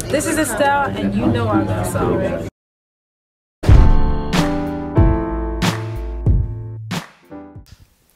This is Estelle, and you know I got soul.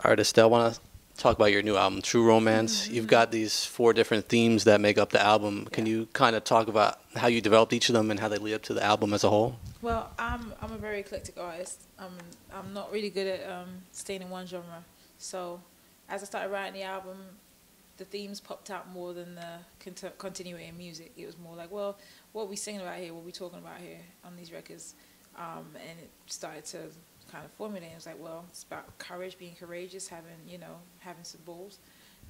All right, Estelle, I want to talk about your new album, True Romance. You've got these 4 different themes that make up the album. Can you kind of talk about how you developed each of them and how they lead up to the album as a whole? Well, I'm a very eclectic artist. I'm not really good at staying in one genre. So as I started writing the album, the themes popped out more than the continuity in music. It was more like, well, what are we singing about here? What are we talking about here on these records? And it started to kind of formulate. It was like, well, it's about courage, being courageous, having some balls.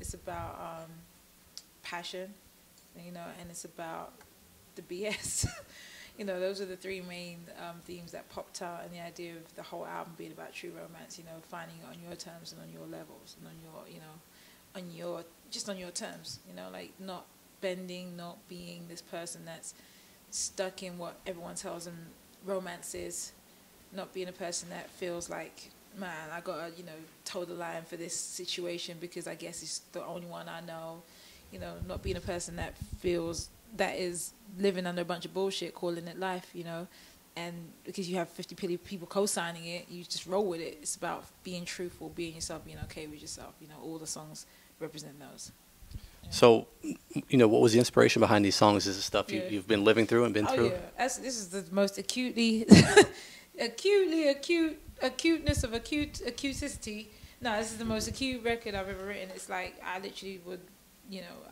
It's about passion, and it's about the BS. Those are the 3 main themes that popped out, and the idea of the whole album being about true romance. Finding it on your terms and on your levels, and on your just on your terms. Like not bending, not being this person that's stuck in what everyone tells them romance is. Not being a person that feels like, man, I gotta, toe the line for this situation because I guess it's the only one I know. Not being a person that feels that is living under a bunch of bullshit, calling it life, and because you have 50 people co-signing it, you just roll with it. It's about being truthful, being yourself, being okay with yourself. All the songs represent those. Yeah. So, what was the inspiration behind these songs? Is it stuff you've been living through and been through? Yeah, this is the most acuteness of acuticity. No, this is the most acute record I've ever written. It's like I literally would,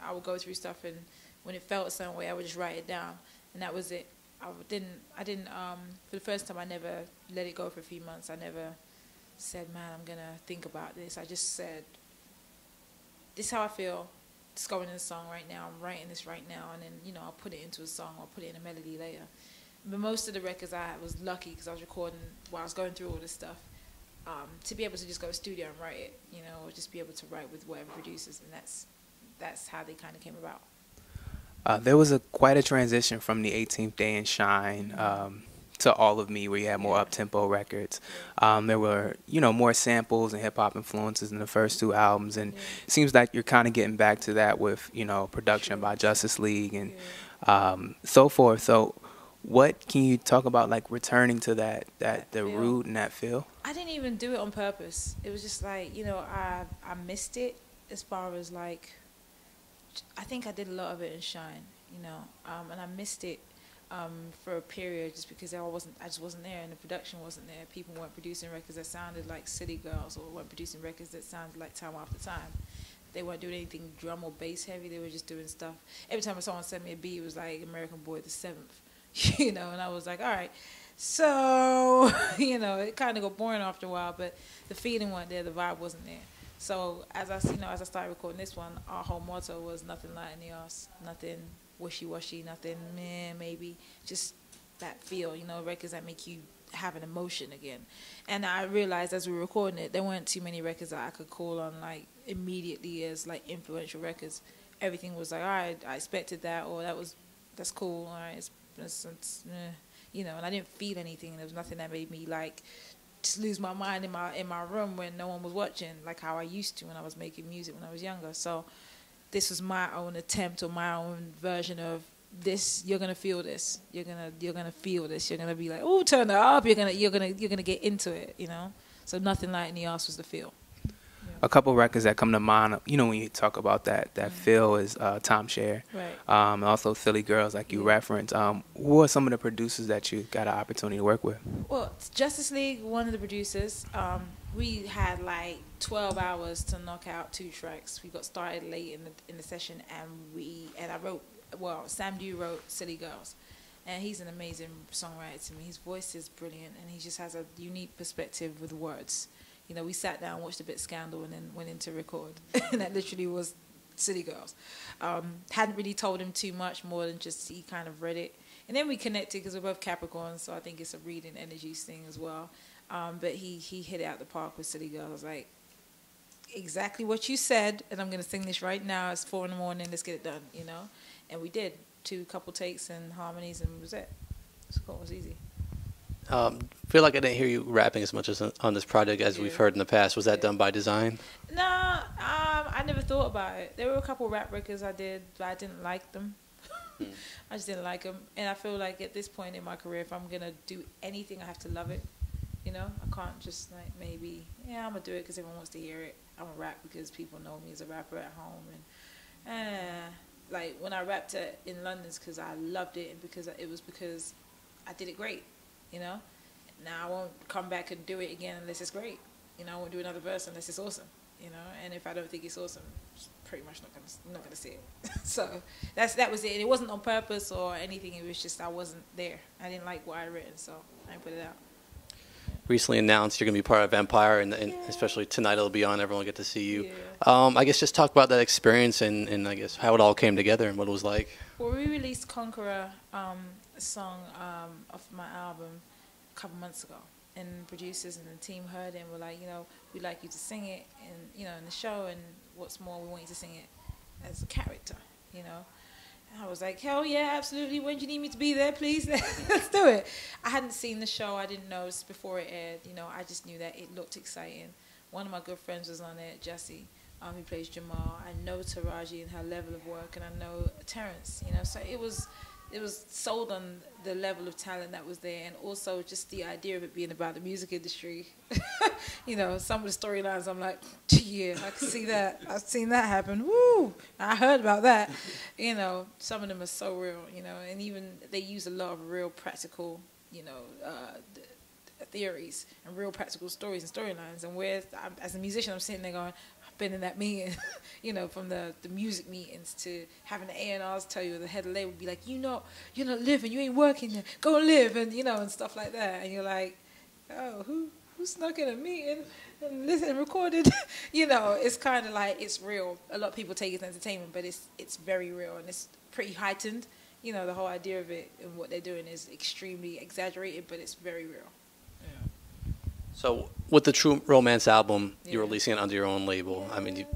I would go through stuff, and when it felt a certain way, I would just write it down, and that was it. I didn't. For the first time, I never let it go for a few months. I never said, man, I'm gonna think about this. I just said, this is how I feel. It's going in a song right now. I'm writing this right now, and then I'll put it into a song. I'll put it in a melody later. But most of the records I was lucky because I was recording while I was going through all this stuff, to be able to just go to the studio and write it, or just be able to write with whatever producers, and that's how they kind of came about. There was quite a transition from the 18th Day and Shine to All of Me, where you had more up-tempo records. There were, more samples and hip-hop influences in the first 2 albums, and it seems like you're kind of getting back to that with, production by Justice League and so forth. So what can you talk about, like returning to the root and that feel? I didn't even do it on purpose. It was just like, I missed it as far as like, I think I did a lot of it in Shine, and I missed it for a period just because I just wasn't there, and the production wasn't there. People weren't producing records that sounded like City Girls, or weren't producing records that sounded like Time After Time. They weren't doing anything drum or bass heavy. They were just doing stuff. Every time someone sent me a beat, it was like American Boy the 7th, and I was like, all right. So, it kind of got boring after a while, but the feeling wasn't there, the vibe wasn't there. So as I started recording this one, our whole motto was nothing light in the arse, nothing wishy-washy, nothing meh, maybe, just that feel, records that make you have an emotion again. And I realized as we were recording it, there weren't too many records that I could call on like immediately as like influential records. Everything was like, all right, I expected that, or that's cool, all right, it's and I didn't feel anything, and there was nothing that made me like just lose my mind in my room when no one was watching, like how I used to when I was making music when I was younger. So this was my own attempt, or my own version of this. You're gonna feel this. You're gonna feel this. You're gonna be like, oh, turn it up. You're gonna get into it. So nothing light in the arse was the feel. A couple records that come to mind, when you talk about that feel is Timeshare, right. And also Silly Girls, like you referenced. Who are some of the producers that you got an opportunity to work with? Well, Justice League, one of the producers, we had like 12 hours to knock out 2 tracks. We got started late in the session, and I wrote, Sam Dew wrote Silly Girls, and he's an amazing songwriter to me. His voice is brilliant, and he just has a unique perspective with words. We sat down, watched a bit of Scandal, and then went in to record. And that literally was City Girls. Hadn't really told him too much more than just he kind of read it. And then we connected because we're both Capricorns, so I think it's a reading energies thing as well. But he hit it out the park with City Girls. I was like, exactly what you said, and I'm going to sing this right now. It's 4 in the morning, let's get it done, And we did. Couple takes and harmonies, and it was it. It's cool, it was easy. Feel like I didn't hear you rapping as much as on this project as we've heard in the past. Was that done by design? No, I never thought about it. There were a couple rap records I did, but I didn't like them. I just didn't like them. And I feel like at this point in my career, if I'm going to do anything, I have to love it. You know, I can't just like maybe, yeah, I'm going to do it because everyone wants to hear it. I'm going to rap because people know me as a rapper at home. And like when I rapped in London, it's because I loved it and because I did it great, you know. Now I won't come back and do it again unless it's great. You know, I won't do another verse unless it's awesome, you know. And if I don't think it's awesome, it's pretty much not gonna see it. So that was it. And it wasn't on purpose or anything. It was just I wasn't there. I didn't like what I written, so I didn't put it out. Recently announced you're going to be part of Empire, and Yeah. especially tonight it'll be on. Everyone will get to see you. Yeah. I guess just talk about that experience and I guess how it all came together and what it was like. Well, we released Conqueror, a song off my album a couple months ago, and producers and the team heard it and were like, you know, we'd like you to sing it, and you know, in the show, and what's more, we want you to sing it as a character, you know. And I was like, hell yeah, absolutely. When do you need me to be there, please? Let's do it. I hadn't seen the show. I didn't know before it aired. You know, I just knew that it looked exciting. One of my good friends was on it, Jessie, who plays Jamal. I know Taraji and her level of work, and I know Terrence, you know. So it was sold on the level of talent that was there, and also just the idea of it being about the music industry. You know, some of the storylines, I'm like, yeah, I can see that. I've seen that happen. Woo! I heard about that. You know, some of them are so real, you know, and even they use a lot of real practical, you know, theories and real practical stories and storylines. And as a musician, I'm sitting there going, been in that meeting, you know, from the music meetings to having the A&Rs tell you, the head of label would be like, you're not living, you ain't working there, go and live, and you know, and stuff like that. And you're like, oh, who snuck in a meeting and listened and recorded? You know, it's kind of like, it's real. A lot of people take it as entertainment, but it's very real, and it's pretty heightened. You know, the whole idea of it and what they're doing is extremely exaggerated, but it's very real. Yeah. So with the True Romance album, you're Yeah. releasing it under your own label. Yes. I mean,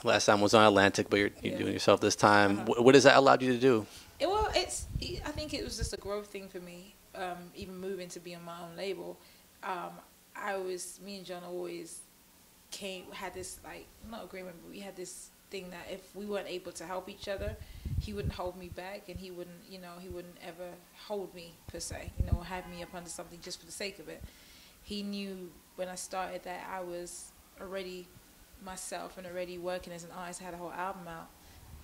last time was on Atlantic, but you're Yeah. doing yourself this time. Uh-huh. What has that allowed you to do? Well, I think it was just a growth thing for me, even moving to be on my own label. Me and John always had this, like, not agreement, but we had this thing that if we weren't able to help each other, he wouldn't hold me back, and he wouldn't ever hold me, per se, you know, or have me up under something just for the sake of it. He knew when I started that I was already myself and already working as an artist. I had a whole album out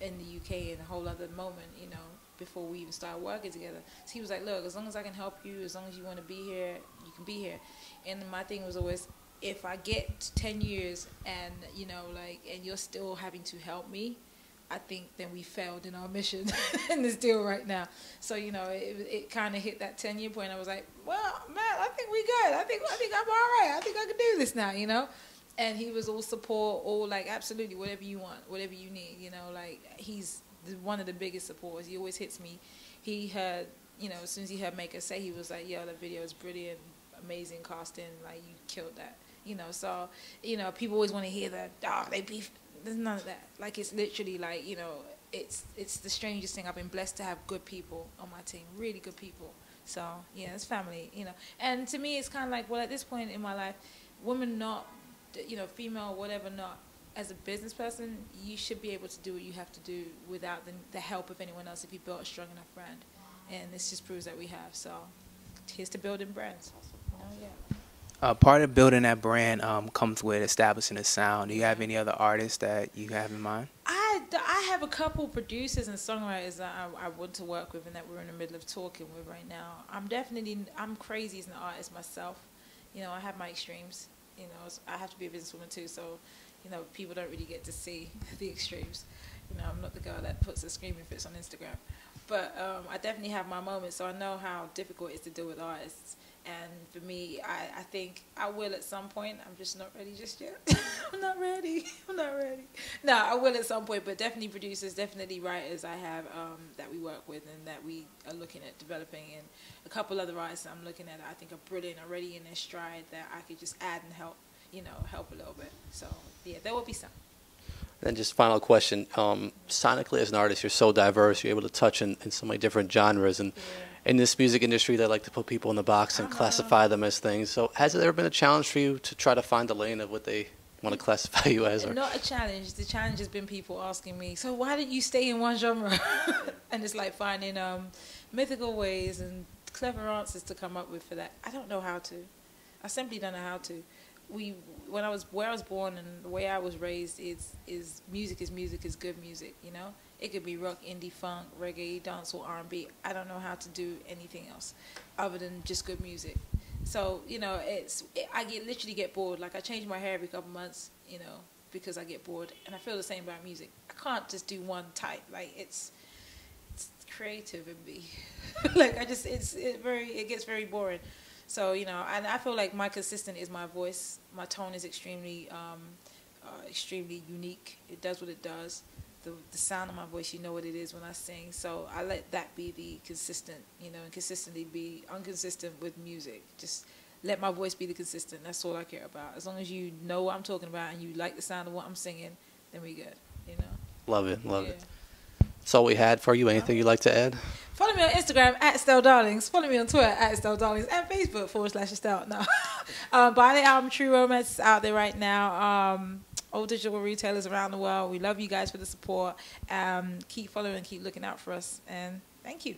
in the UK and a whole other moment, you know, before we even started working together. So he was like, look, as long as I can help you, as long as you want to be here, you can be here. And my thing was always, if I get 10 years and, you know, like, and you're still having to help me, I think then we failed in our mission in this deal right now. So, you know, it kind of hit that 10-year point. I was like, well, man, I think we good. I think I'm all right. I think I can do this now, you know. And he was all support, all like, absolutely, whatever you want, whatever you need, you know. Like, he's one of the biggest supporters. He always hits me. He heard, you know, as soon as he heard Maker say, he was like, yo, that video is brilliant, amazing casting, like, you killed that, you know. So, you know, people always want to hear that, oh, they beef. There's none of that. Like, it's literally like, you know, it's the strangest thing. I've been blessed to have good people on my team, really good people. So, yeah, it's family, you know. And to me, it's kind of like, well, at this point in my life, women not, you know, female, whatever, not, as a business person, you should be able to do what you have to do without the help of anyone else if you built a strong enough brand. And this just proves that we have. So, here's to building brands. You know, yeah. Part of building that brand comes with establishing a sound. Do you have any other artists that you have in mind? I have a couple producers and songwriters that I want to work with and that we're in the middle of talking with right now. I'm crazy as an artist myself. You know, I have my extremes. You know, I have to be a businesswoman too, so, you know, people don't really get to see the extremes. You know, I'm not the girl that puts the screaming fits on Instagram. But I definitely have my moments, so I know how difficult it is to deal with artists. And for me, I think I will at some point. I'm just not ready just yet. I'm not ready. No, I will at some point, but definitely producers, definitely writers I have that we work with and that we are looking at developing. And a couple other artists I'm looking at I think are brilliant, already in their stride that I could just add and help, you know, help a little bit. So, yeah, there will be some. And just final question, sonically as an artist, you're so diverse, you're able to touch in so many different genres. And in this music industry, they like to put people in the box and classify them as things. So has it ever been a challenge for you to try to find the lane of what they want to classify you as? Or? Not a challenge. The challenge has been people asking me, so why didn't you stay in one genre? And it's like finding mythical ways and clever answers to come up with for that. I don't know how to. I simply don't know how to. Where I was born and the way I was raised is music is good music, you know? It could be rock, indie, funk, reggae, dancehall, R&B. I don't know how to do anything else other than just good music. So, you know, literally get bored. Like I change my hair every couple months, you know, because I get bored, and I feel the same about music. I can't just do one type. Like it's creative in me. Like it gets very boring. So, you know, and I feel like my consistent is my voice. My tone is extremely unique. It does what it does. The sound of my voice, you know what it is when I sing. So I let that be the consistent, you know, and consistently be inconsistent with music. Just let my voice be the consistent. That's all I care about. As long as you know what I'm talking about and you like the sound of what I'm singing, then we good, you know. Love it. That's all we had for you. Anything you'd like to add? Follow me on Instagram at Estelle Darlings. Follow me on Twitter at Estelle Darlings and Facebook /Estelle. No. Buy the album True Romance is out there right now. All digital retailers around the world. We love you guys for the support. Keep following, keep looking out for us. And thank you.